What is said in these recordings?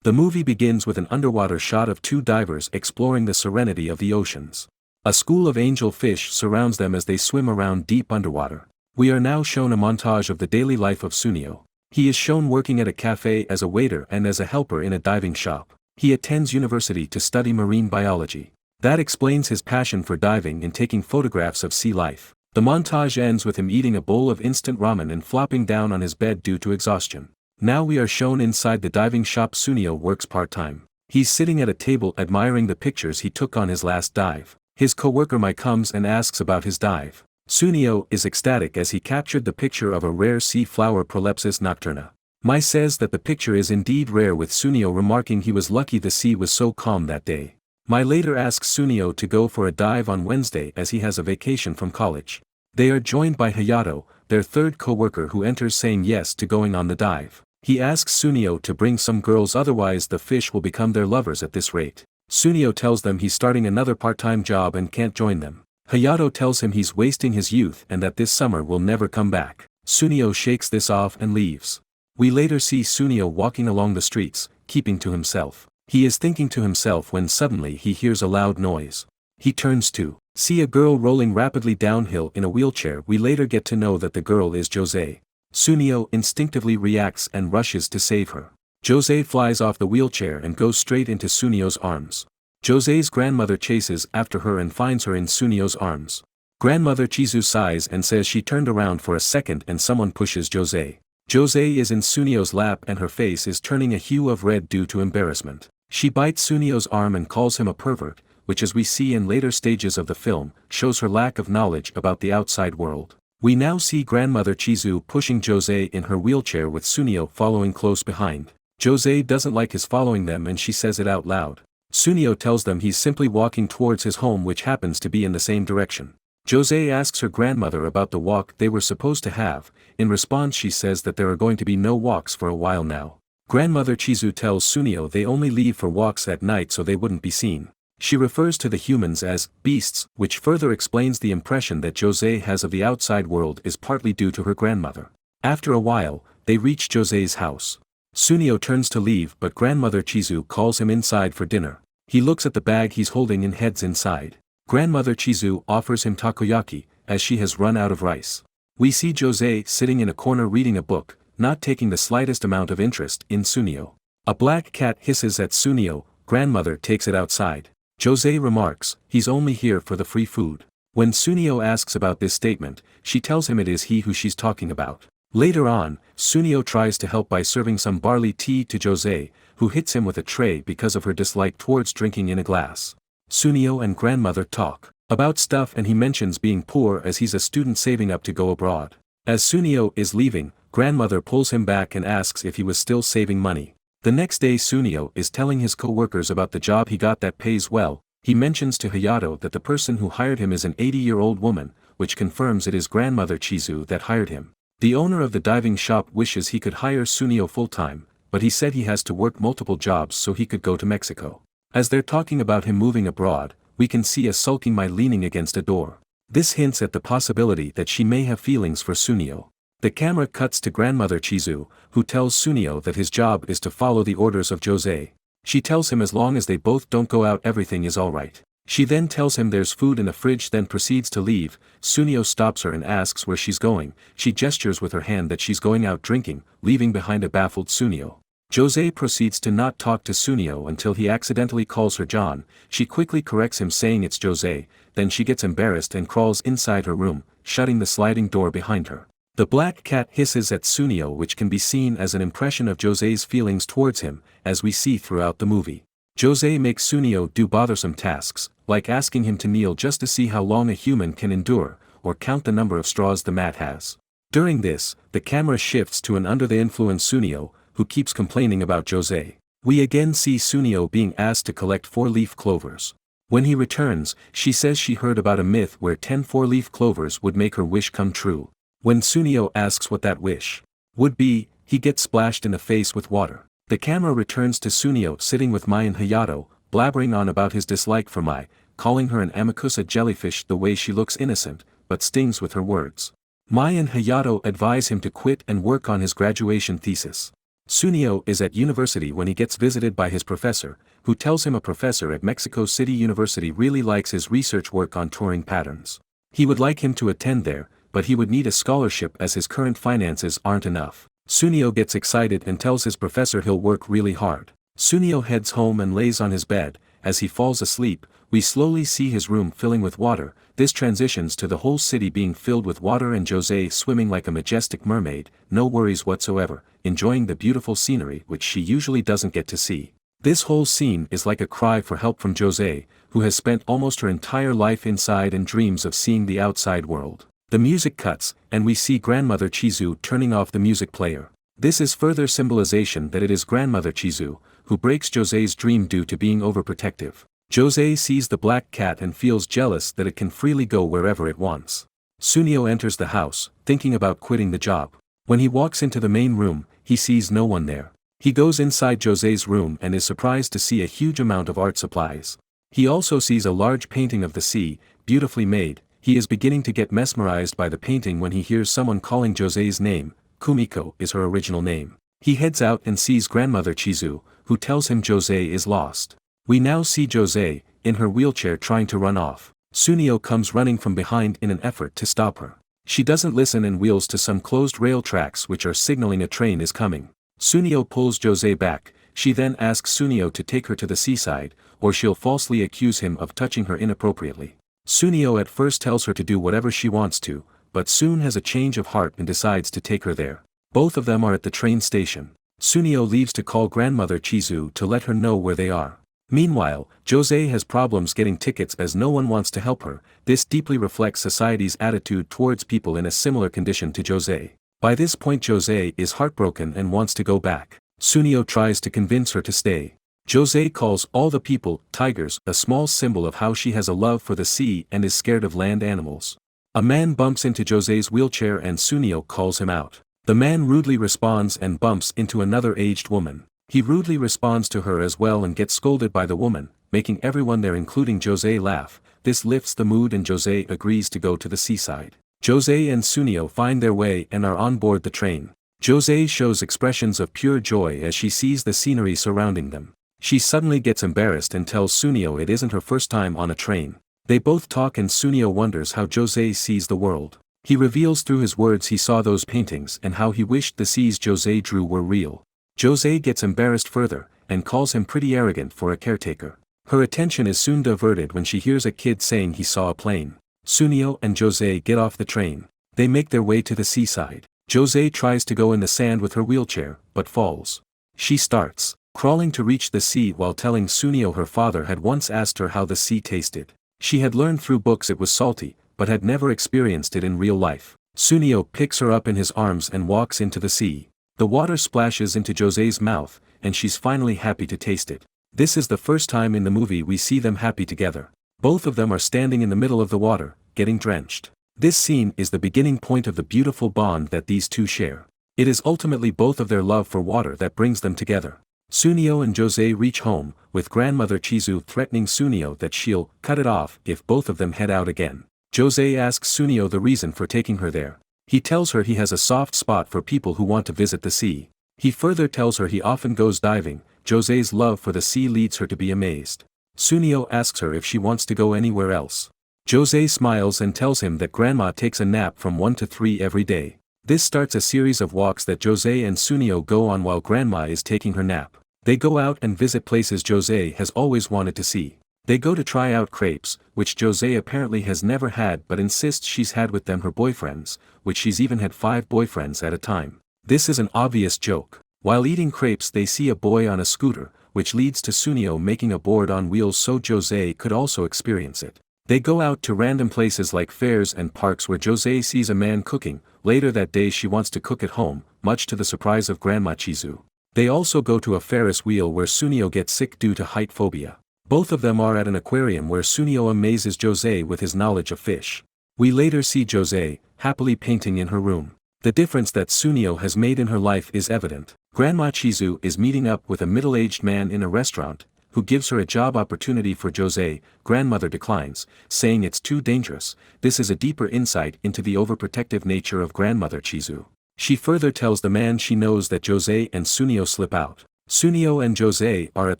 The movie begins with an underwater shot of two divers exploring the serenity of the oceans. A school of angel fish surrounds them as they swim around deep underwater. We are now shown a montage of the daily life of Sunio. He is shown working at a cafe as a waiter and as a helper in a diving shop. He attends university to study marine biology. That explains his passion for diving and taking photographs of sea life. The montage ends with him eating a bowl of instant ramen and flopping down on his bed due to exhaustion. Now we are shown inside the diving shop. Sunio works part-time. He's sitting at a table admiring the pictures he took on his last dive. His co-worker Mai comes and asks about his dive. Sunio is ecstatic as he captured the picture of a rare sea flower Prolepsis nocturna. Mai says that the picture is indeed rare, with Sunio remarking he was lucky the sea was so calm that day. Mai later asks Sunio to go for a dive on Wednesday as he has a vacation from college. They are joined by Hayato, their third co-worker, who enters saying yes to going on the dive. He asks Sunio to bring some girls, otherwise the fish will become their lovers at this rate. Sunio tells them he's starting another part-time job and can't join them. Hayato tells him he's wasting his youth and that this summer will never come back. Sunio shakes this off and leaves. We later see Sunio walking along the streets, keeping to himself. He is thinking to himself when suddenly he hears a loud noise. He turns to see a girl rolling rapidly downhill in a wheelchair. We later get to know that the girl is Jose. Sunio instinctively reacts and rushes to save her. Jose flies off the wheelchair and goes straight into Sunio's arms. Jose's grandmother chases after her and finds her in Sunio's arms. Grandmother Chizu sighs and says she turned around for a second and someone pushes Jose. Jose is in Sunio's lap and her face is turning a hue of red due to embarrassment. She bites Sunio's arm and calls him a pervert, which, as we see in later stages of the film, shows her lack of knowledge about the outside world. We now see Grandmother Chizu pushing Jose in her wheelchair with Sunio following close behind. Jose doesn't like his following them and she says it out loud. Sunio tells them he's simply walking towards his home, which happens to be in the same direction. Jose asks her grandmother about the walk they were supposed to have. In response she says that there are going to be no walks for a while now. Grandmother Chizu tells Sunio they only leave for walks at night so they wouldn't be seen. She refers to the humans as beasts, which further explains the impression that Jose has of the outside world is partly due to her grandmother. After a while, they reach Jose's house. Sunio turns to leave, but Grandmother Chizu calls him inside for dinner. He looks at the bag he's holding and heads inside. Grandmother Chizu offers him takoyaki, as she has run out of rice. We see Jose sitting in a corner reading a book, not taking the slightest amount of interest in Sunio. A black cat hisses at Sunio. Grandmother takes it outside. Jose remarks, he's only here for the free food. When Sunio asks about this statement, she tells him it is he who she's talking about. Later on, Sunio tries to help by serving some barley tea to Jose, who hits him with a tray because of her dislike towards drinking in a glass. Sunio and grandmother talk about stuff and he mentions being poor as he's a student saving up to go abroad. As Sunio is leaving, grandmother pulls him back and asks if he was still saving money. The next day Sunio is telling his co-workers about the job he got that pays well. He mentions to Hayato that the person who hired him is an 80-year-old woman, which confirms it is Grandmother Chizu that hired him. The owner of the diving shop wishes he could hire Sunio full-time, but he said he has to work multiple jobs so he could go to Mexico. As they're talking about him moving abroad, we can see a sulking Mai leaning against a door. This hints at the possibility that she may have feelings for Sunio. The camera cuts to Grandmother Chizu, who tells Sunio that his job is to follow the orders of Jose. She tells him as long as they both don't go out everything is alright. She then tells him there's food in the fridge, then proceeds to leave. Sunio stops her and asks where she's going. She gestures with her hand that she's going out drinking, leaving behind a baffled Sunio. Jose proceeds to not talk to Sunio until he accidentally calls her John. She quickly corrects him saying it's Jose, then she gets embarrassed and crawls inside her room, shutting the sliding door behind her. The black cat hisses at Sunio, which can be seen as an impression of Jose's feelings towards him, as we see throughout the movie. Jose makes Sunio do bothersome tasks, like asking him to kneel just to see how long a human can endure, or count the number of straws the mat has. During this, the camera shifts to an under-the-influence Sunio, who keeps complaining about Jose. We again see Sunio being asked to collect 4-leaf clovers. When he returns, she says she heard about a myth where 10 4-leaf clovers would make her wish come true. When Sunio asks what that wish would be, he gets splashed in the face with water. The camera returns to Sunio sitting with Mai and Hayato, blabbering on about his dislike for Mai, calling her an Amakusa jellyfish. The way she looks innocent, but stings with her words. Mai and Hayato advise him to quit and work on his graduation thesis. Sunio is at university when he gets visited by his professor, who tells him a professor at Mexico City University really likes his research work on touring patterns. He would like him to attend there, but he would need a scholarship as his current finances aren't enough. Sunio gets excited and tells his professor he'll work really hard. Sunio heads home and lays on his bed. As he falls asleep, we slowly see his room filling with water. This transitions to the whole city being filled with water and Jose swimming like a majestic mermaid, no worries whatsoever, enjoying the beautiful scenery which she usually doesn't get to see. This whole scene is like a cry for help from Jose, who has spent almost her entire life inside and dreams of seeing the outside world. The music cuts, and we see Grandmother Chizu turning off the music player. This is further symbolization that it is Grandmother Chizu who breaks Jose's dream due to being overprotective. Jose sees the black cat and feels jealous that it can freely go wherever it wants. Sunio enters the house, thinking about quitting the job. When he walks into the main room, he sees no one there. He goes inside Jose's room and is surprised to see a huge amount of art supplies. He also sees a large painting of the sea, beautifully made. He is beginning to get mesmerized by the painting when he hears someone calling Jose's name. Kumiko is her original name. He heads out and sees Grandmother Chizu, who tells him Jose is lost. We now see Jose, in her wheelchair trying to run off. Sunio comes running from behind in an effort to stop her. She doesn't listen and wheels to some closed rail tracks which are signaling a train is coming. Sunio pulls Jose back. She then asks Sunio to take her to the seaside, or she'll falsely accuse him of touching her inappropriately. Sunio at first tells her to do whatever she wants to, but soon has a change of heart and decides to take her there. Both of them are at the train station. Sunio leaves to call Grandmother Chizu to let her know where they are. Meanwhile, Jose has problems getting tickets as no one wants to help her. This deeply reflects society's attitude towards people in a similar condition to Jose. By this point Jose is heartbroken and wants to go back. Sunio tries to convince her to stay. Jose calls all the people tigers, a small symbol of how she has a love for the sea and is scared of land animals. A man bumps into Jose's wheelchair and Sunio calls him out. The man rudely responds and bumps into another aged woman. He rudely responds to her as well and gets scolded by the woman, making everyone there including Jose laugh. This lifts the mood and Jose agrees to go to the seaside. Jose and Sunio find their way and are on board the train. Jose shows expressions of pure joy as she sees the scenery surrounding them. She suddenly gets embarrassed and tells Sunio it isn't her first time on a train. They both talk and Sunio wonders how Jose sees the world. He reveals through his words he saw those paintings and how he wished the seas Jose drew were real. Jose gets embarrassed further, and calls him pretty arrogant for a caretaker. Her attention is soon diverted when she hears a kid saying he saw a plane. Sunio and Jose get off the train. They make their way to the seaside. Jose tries to go in the sand with her wheelchair, but falls. She starts crawling to reach the sea while telling Sunio her father had once asked her how the sea tasted. She had learned through books it was salty, but had never experienced it in real life. Sunio picks her up in his arms and walks into the sea. The water splashes into Jose's mouth, and she's finally happy to taste it. This is the first time in the movie we see them happy together. Both of them are standing in the middle of the water, getting drenched. This scene is the beginning point of the beautiful bond that these two share. It is ultimately both of their love for water that brings them together. Sunio and Jose reach home, with Grandmother Chizu threatening Sunio that she'll cut it off if both of them head out again. Jose asks Sunio the reason for taking her there. He tells her he has a soft spot for people who want to visit the sea. He further tells her he often goes diving. Jose's love for the sea leads her to be amazed. Sunio asks her if she wants to go anywhere else. Jose smiles and tells him that Grandma takes a nap from 1 to 3 every day. This starts a series of walks that Jose and Sunio go on while Grandma is taking her nap. They go out and visit places Jose has always wanted to see. They go to try out crepes, which Jose apparently has never had but insists she's had with them her boyfriends, which she's even had 5 boyfriends at a time. This is an obvious joke. While eating crepes they see a boy on a scooter, which leads to Sunio making a board on wheels so Jose could also experience it. They go out to random places like fairs and parks where Jose sees a man cooking. Later that day she wants to cook at home, much to the surprise of Grandma Chizu. They also go to a Ferris wheel where Sunio gets sick due to height phobia. Both of them are at an aquarium where Sunio amazes Jose with his knowledge of fish. We later see Jose, happily painting in her room. The difference that Sunio has made in her life is evident. Grandma Chizu is meeting up with a middle-aged man in a restaurant, who gives her a job opportunity for Jose. Grandmother declines, saying it's too dangerous. This is a deeper insight into the overprotective nature of Grandmother Chizu. She further tells the man she knows that Jose and Sunio slip out. Sunio and Jose are at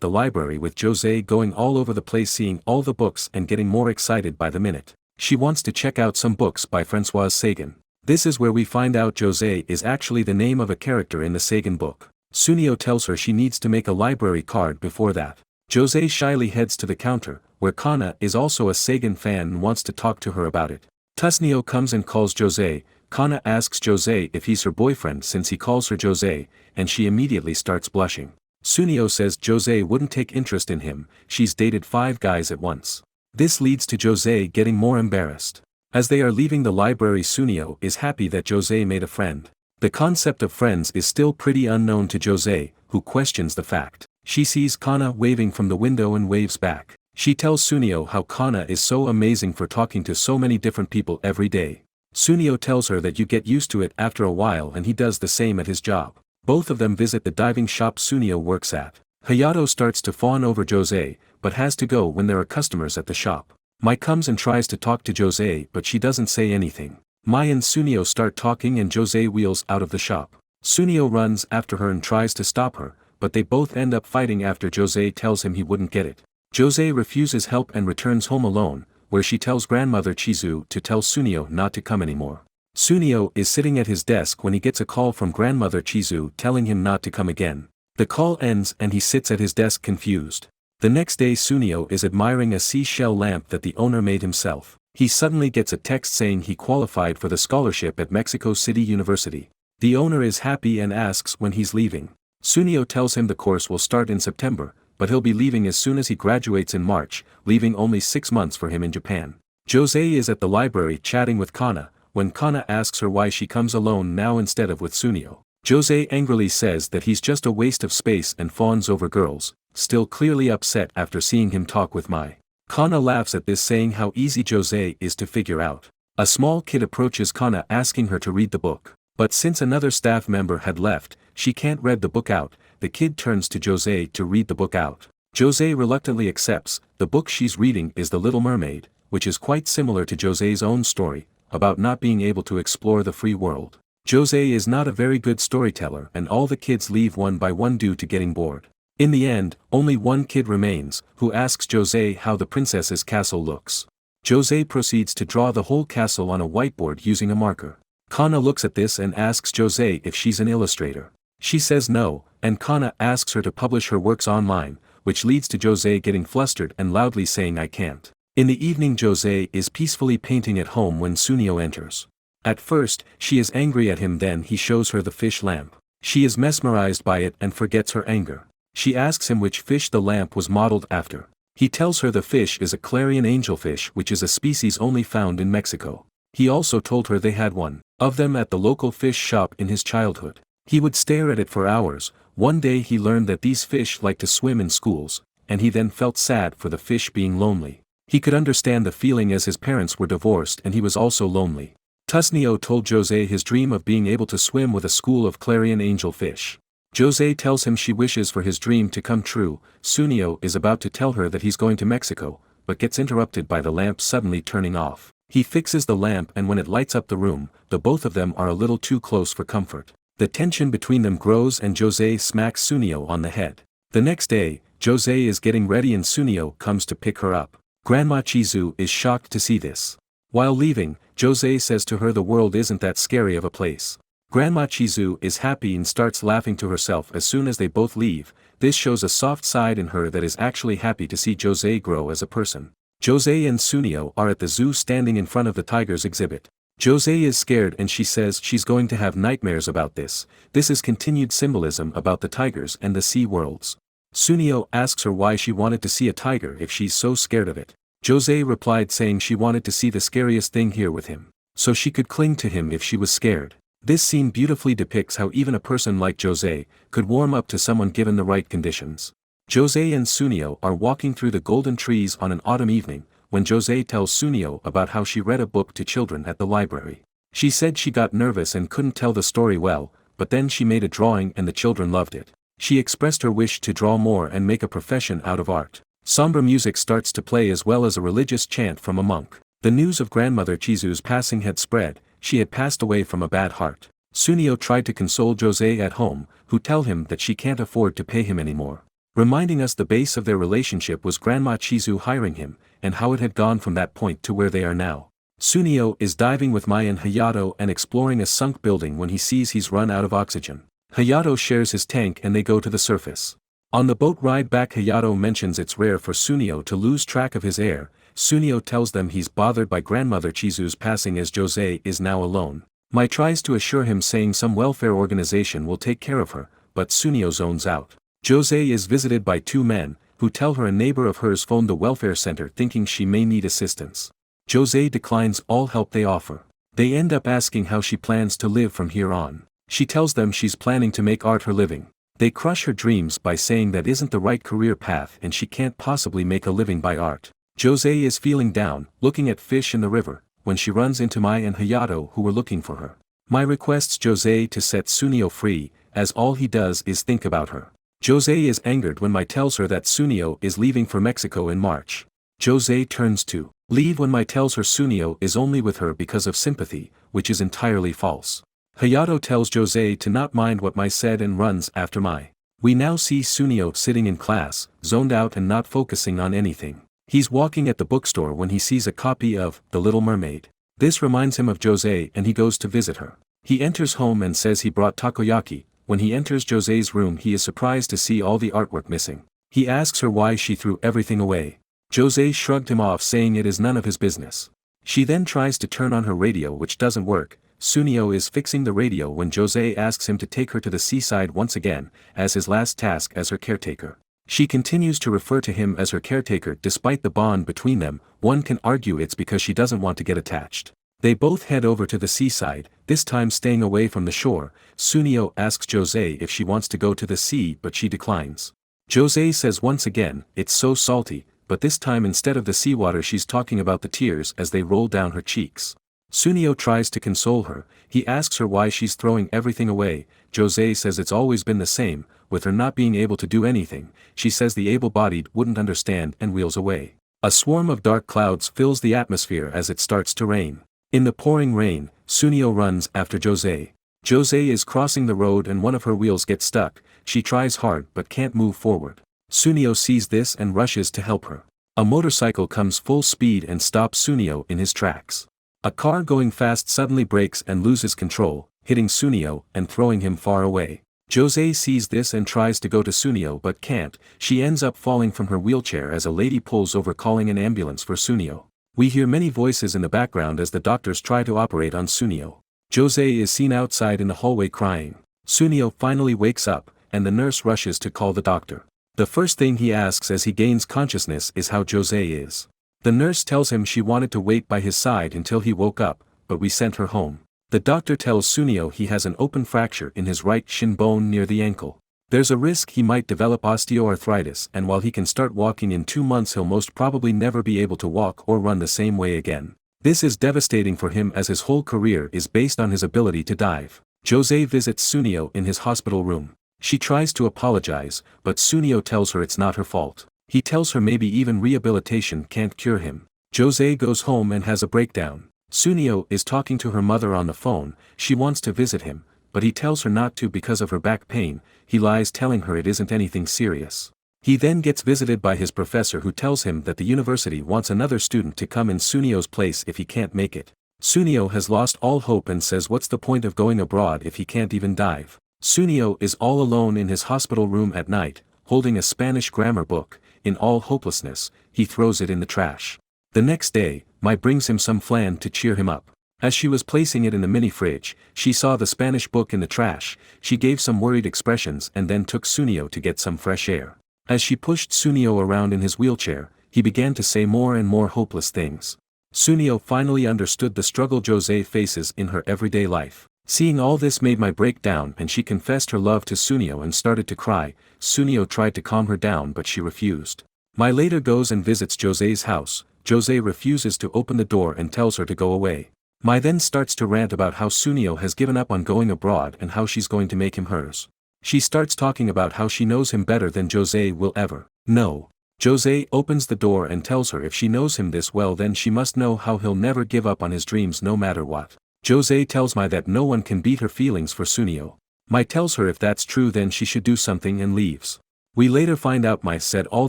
the library with Jose going all over the place seeing all the books and getting more excited by the minute. She wants to check out some books by Françoise Sagan. This is where we find out Jose is actually the name of a character in the Sagan book. Sunio tells her she needs to make a library card before that. Jose shyly heads to the counter, where Kana is also a Sagan fan and wants to talk to her about it. Tusnio comes and calls Jose. Kana asks Jose if he's her boyfriend since he calls her Jose, and she immediately starts blushing. Sunio says Jose wouldn't take interest in him, she's dated 5 guys at once. This leads to Jose getting more embarrassed. As they are leaving the library, Sunio is happy that Jose made a friend. The concept of friends is still pretty unknown to Jose, who questions the fact. She sees Kana waving from the window and waves back. She tells Sunio how Kana is so amazing for talking to so many different people every day. Sunio tells her that you get used to it after a while and he does the same at his job. Both of them visit the diving shop Sunio works at. Hayato starts to fawn over Jose, but has to go when there are customers at the shop. Mai comes and tries to talk to Jose but she doesn't say anything. Mai and Sunio start talking and Jose wheels out of the shop. Sunio runs after her and tries to stop her, but they both end up fighting after Jose tells him he wouldn't get it. Jose refuses help and returns home alone, where she tells grandmother Chizu to tell Sunio not to come anymore. Sunio is sitting at his desk when he gets a call from grandmother Chizu telling him not to come again. The call ends and he sits at his desk confused. The next day Sunio is admiring a seashell lamp that the owner made himself. He suddenly gets a text saying he qualified for the scholarship at Mexico City University. The owner is happy and asks when he's leaving. Sunio tells him the course will start in September, but he'll be leaving as soon as he graduates in March, leaving only 6 months for him in Japan. Jose is at the library chatting with Kana, when Kana asks her why she comes alone now instead of with Sunio. Jose angrily says that he's just a waste of space and fawns over girls, still clearly upset after seeing him talk with Mai. Kana laughs at this, saying how easy Jose is to figure out. A small kid approaches Kana asking her to read the book. But since another staff member had left, she can't read the book out. The kid turns to Jose to read the book out. Jose reluctantly accepts. The book she's reading is The Little Mermaid, which is quite similar to Jose's own story, about not being able to explore the free world. Jose is not a very good storyteller and all the kids leave one by one due to getting bored. In the end, only one kid remains, who asks Jose how the princess's castle looks. Jose proceeds to draw the whole castle on a whiteboard using a marker. Kana looks at this and asks Jose if she's an illustrator. She says no, and Kana asks her to publish her works online, which leads to Jose getting flustered and loudly saying I can't. In the evening Jose is peacefully painting at home when Sunio enters. At first, she is angry at him, then he shows her the fish lamp. She is mesmerized by it and forgets her anger. She asks him which fish the lamp was modeled after. He tells her the fish is a clarion angelfish, which is a species only found in Mexico. He also told her they had one of them at the local fish shop in his childhood. He would stare at it for hours. One day he learned that these fish like to swim in schools, and he then felt sad for the fish being lonely. He could understand the feeling as his parents were divorced and he was also lonely. Tusnio told Jose his dream of being able to swim with a school of clarion angelfish. Jose tells him she wishes for his dream to come true. Sunio is about to tell her that he's going to Mexico, but gets interrupted by the lamp suddenly turning off. He fixes the lamp and when it lights up the room, the both of them are a little too close for comfort. The tension between them grows and Jose smacks Sunio on the head. The next day, Jose is getting ready and Sunio comes to pick her up. Grandma Chizu is shocked to see this. While leaving, Jose says to her the world isn't that scary of a place. Grandma Chizu is happy and starts laughing to herself as soon as they both leave. This shows a soft side in her that is actually happy to see Jose grow as a person. Jose and Sunio are at the zoo standing in front of the tigers exhibit. Jose is scared and she says she's going to have nightmares about this. This is continued symbolism about the tigers and the sea worlds. Sunio asks her why she wanted to see a tiger if she's so scared of it. Jose replied saying she wanted to see the scariest thing here with him, so she could cling to him if she was scared. This scene beautifully depicts how even a person like Jose could warm up to someone given the right conditions. Jose and Sunio are walking through the golden trees on an autumn evening, when Jose tells Sunio about how she read a book to children at the library. She said she got nervous and couldn't tell the story well, but then she made a drawing and the children loved it. She expressed her wish to draw more and make a profession out of art. Somber music starts to play as well as a religious chant from a monk. The news of grandmother Chizu's passing had spread. She had passed away from a bad heart. Sunio tried to console Jose at home, who tell him that she can't afford to pay him anymore. Reminding us the base of their relationship was Grandma Chizu hiring him, and how it had gone from that point to where they are now. Sunio is diving with Mai and Hayato and exploring a sunk building when he sees he's run out of oxygen. Hayato shares his tank and they go to the surface. On the boat ride back, Hayato mentions it's rare for Sunio to lose track of his air. Sunio tells them he's bothered by Grandmother Chizu's passing as Jose is now alone. Mai tries to assure him, saying some welfare organization will take care of her, but Sunio zones out. Jose is visited by two men, who tell her a neighbor of hers phoned the welfare center thinking she may need assistance. Jose declines all help they offer. They end up asking how she plans to live from here on. She tells them she's planning to make art her living. They crush her dreams by saying that isn't the right career path and she can't possibly make a living by art. Jose is feeling down, looking at fish in the river, when she runs into Mai and Hayato, who were looking for her. Mai requests Jose to set Sunio free, as all he does is think about her. Jose is angered when Mai tells her that Sunio is leaving for Mexico in March. Jose turns to leave when Mai tells her Sunio is only with her because of sympathy, which is entirely false. Hayato tells Jose to not mind what Mai said and runs after Mai. We now see Sunio sitting in class, zoned out and not focusing on anything. He's walking at the bookstore when he sees a copy of The Little Mermaid. This reminds him of Jose and he goes to visit her. He enters home and says he brought takoyaki. When he enters Jose's room, he is surprised to see all the artwork missing. He asks her why she threw everything away. Jose shrugged him off, saying it is none of his business. She then tries to turn on her radio, which doesn't work. Sunio is fixing the radio when Jose asks him to take her to the seaside once again, as his last task as her caretaker. She continues to refer to him as her caretaker despite the bond between them. One can argue it's because she doesn't want to get attached. They both head over to the seaside, this time staying away from the shore. Sunio asks Jose if she wants to go to the sea, but she declines. Jose says once again, it's so salty, but this time instead of the seawater she's talking about the tears as they roll down her cheeks. Sunio tries to console her. He asks her why she's throwing everything away. Jose says it's always been the same, with her not being able to do anything. She says the able-bodied wouldn't understand and wheels away. A swarm of dark clouds fills the atmosphere as it starts to rain. In the pouring rain, Sunio runs after Jose. Jose is crossing the road and one of her wheels gets stuck. She tries hard but can't move forward. Sunio sees this and rushes to help her. A motorcycle comes full speed and stops Sunio in his tracks. A car going fast suddenly brakes and loses control, hitting Sunio and throwing him far away. Jose sees this and tries to go to Sunio but can't. She ends up falling from her wheelchair as a lady pulls over, calling an ambulance for Sunio. We hear many voices in the background as the doctors try to operate on Sunio. Jose is seen outside in the hallway crying. Sunio finally wakes up, and the nurse rushes to call the doctor. The first thing he asks as he gains consciousness is how Jose is. The nurse tells him she wanted to wait by his side until he woke up, but we sent her home. The doctor tells Sunio he has an open fracture in his right shin bone near the ankle. There's a risk he might develop osteoarthritis, and while he can start walking in 2 months, he'll most probably never be able to walk or run the same way again. This is devastating for him as his whole career is based on his ability to dive. Jose visits Sunio in his hospital room. She tries to apologize, but Sunio tells her it's not her fault. He tells her maybe even rehabilitation can't cure him. Jose goes home and has a breakdown. Sunio is talking to her mother on the phone. She wants to visit him, but he tells her not to because of her back pain. He lies, telling her it isn't anything serious. He then gets visited by his professor, who tells him that the university wants another student to come in Sunio's place if he can't make it. Sunio has lost all hope and says what's the point of going abroad if he can't even dive. Sunio is all alone in his hospital room at night, holding a Spanish grammar book. In all hopelessness, he throws it in the trash. The next day, Mai brings him some flan to cheer him up. As she was placing it in the mini fridge, she saw the Spanish book in the trash. She gave some worried expressions and then took Sunio to get some fresh air. As she pushed Sunio around in his wheelchair, he began to say more and more hopeless things. Sunio finally understood the struggle Jose faces in her everyday life. Seeing all this made Mai break down, and she confessed her love to Sunio and started to cry. Sunio tried to calm her down but she refused. Mai later goes and visits Jose's house. Jose refuses to open the door and tells her to go away. Mai then starts to rant about how Sunio has given up on going abroad and how she's going to make him hers. She starts talking about how she knows him better than Jose will ever know. Jose opens the door and tells her if she knows him this well then she must know how he'll never give up on his dreams no matter what. Jose tells Mai that no one can beat her feelings for Sunio. Mai tells her if that's true then she should do something and leaves. We later find out Mai said all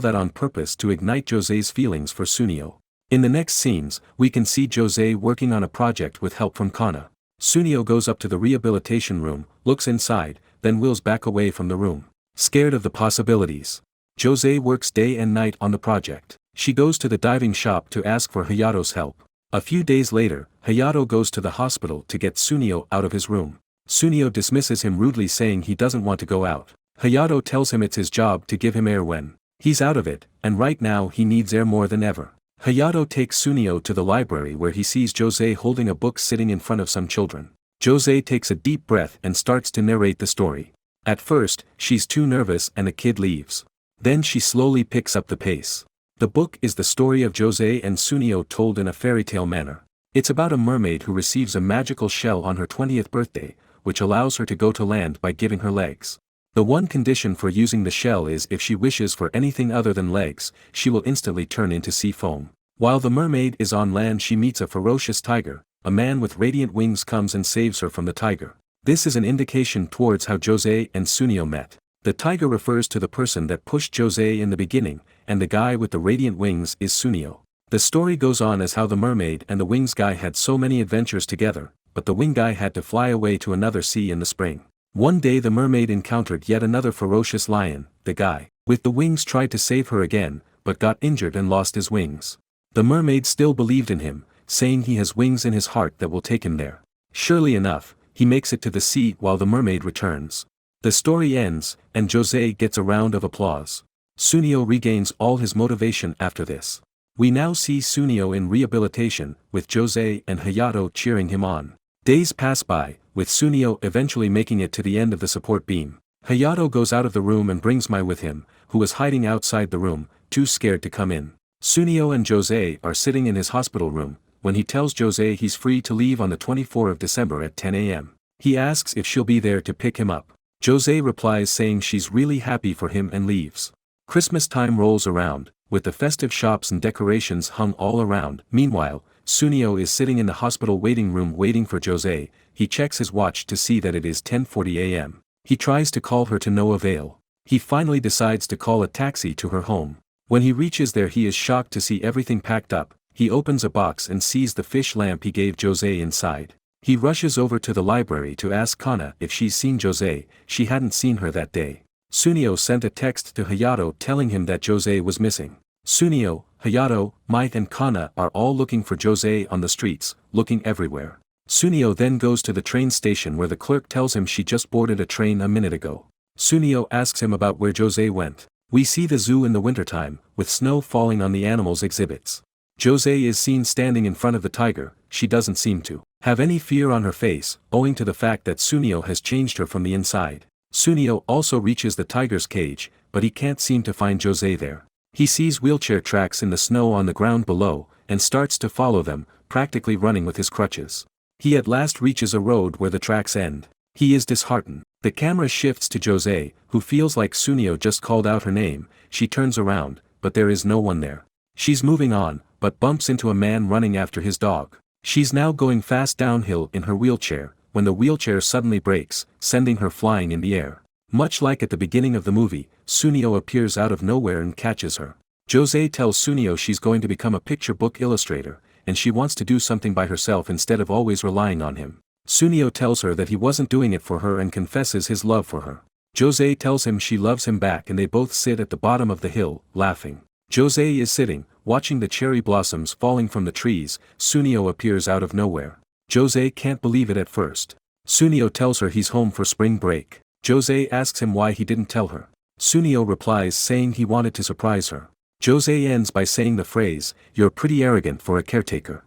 that on purpose to ignite Jose's feelings for Sunio. In the next scenes, we can see Jose working on a project with help from Kana. Sunio goes up to the rehabilitation room, looks inside, then wheels back away from the room. Scared of the possibilities. Jose works day and night on the project. She goes to the diving shop to ask for Hayato's help. A few days later, Hayato goes to the hospital to get Sunio out of his room. Sunio dismisses him rudely saying he doesn't want to go out. Hayato tells him it's his job to give him air when he's out of it, and right now he needs air more than ever. Hayato takes Sunio to the library where he sees Jose holding a book sitting in front of some children. Jose takes a deep breath and starts to narrate the story. At first, she's too nervous and the kid leaves. Then she slowly picks up the pace. The book is the story of Jose and Sunio told in a fairy tale manner. It's about a mermaid who receives a magical shell on her 20th birthday, which allows her to go to land by giving her legs. The one condition for using the shell is if she wishes for anything other than legs, she will instantly turn into sea foam. While the mermaid is on land she meets a ferocious tiger. A man with radiant wings comes and saves her from the tiger. This is an indication towards how Jose and Sunio met. The tiger refers to the person that pushed Jose in the beginning, and the guy with the radiant wings is Sunio. The story goes on as how the mermaid and the wings guy had so many adventures together, but the wing guy had to fly away to another sea in the spring. One day the mermaid encountered yet another ferocious lion. The guy with the wings tried to save her again, but got injured and lost his wings. The mermaid still believed in him, saying he has wings in his heart that will take him there. Surely enough, he makes it to the sea while the mermaid returns. The story ends, and Jose gets a round of applause. Sunio regains all his motivation after this. We now see Sunio in rehabilitation, with Jose and Hayato cheering him on. Days pass by, with Sunio eventually making it to the end of the support beam. Hayato goes out of the room and brings Mai with him, who is hiding outside the room, too scared to come in. Sunio and Jose are sitting in his hospital room, when he tells Jose he's free to leave on the 24th of December at 10 a.m. He asks if she'll be there to pick him up. Jose replies saying she's really happy for him and leaves. Christmas time rolls around, with the festive shops and decorations hung all around. Meanwhile, Sunio is sitting in the hospital waiting room waiting for Jose. He checks his watch to see that it is 10:40 a.m. He tries to call her to no avail. He finally decides to call a taxi to her home. When he reaches there he is shocked to see everything packed up. He opens a box and sees the fish lamp he gave Jose inside. He rushes over to the library to ask Kana if she's seen Jose. She hadn't seen her that day. Sunio sent a text to Hayato telling him that Jose was missing. Sunio, Hayato, Mai and Kana are all looking for Jose on the streets, looking everywhere. Sunio then goes to the train station where the clerk tells him she just boarded a train a minute ago. Sunio asks him about where Jose went. We see the zoo in the wintertime, with snow falling on the animals' exhibits. Jose is seen standing in front of the tiger. She doesn't seem to have any fear on her face, owing to the fact that Sunio has changed her from the inside. Sunio also reaches the tiger's cage, but he can't seem to find Jose there. He sees wheelchair tracks in the snow on the ground below, and starts to follow them, practically running with his crutches. He at last reaches a road where the tracks end. He is disheartened. The camera shifts to Jose, who feels like Sunio just called out her name. She turns around, but there is no one there. She's moving on, but bumps into a man running after his dog. She's now going fast downhill in her wheelchair, when the wheelchair suddenly breaks, sending her flying in the air. Much like at the beginning of the movie, Sunio appears out of nowhere and catches her. Jose tells Sunio she's going to become a picture book illustrator, and she wants to do something by herself instead of always relying on him. Sunio tells her that he wasn't doing it for her and confesses his love for her. Jose tells him she loves him back and they both sit at the bottom of the hill, laughing. Jose is sitting, watching the cherry blossoms falling from the trees. Sunio appears out of nowhere. Jose can't believe it at first. Sunio tells her he's home for spring break. Jose asks him why he didn't tell her. Sunio replies saying he wanted to surprise her. Jose ends by saying the phrase, "You're pretty arrogant for a caretaker."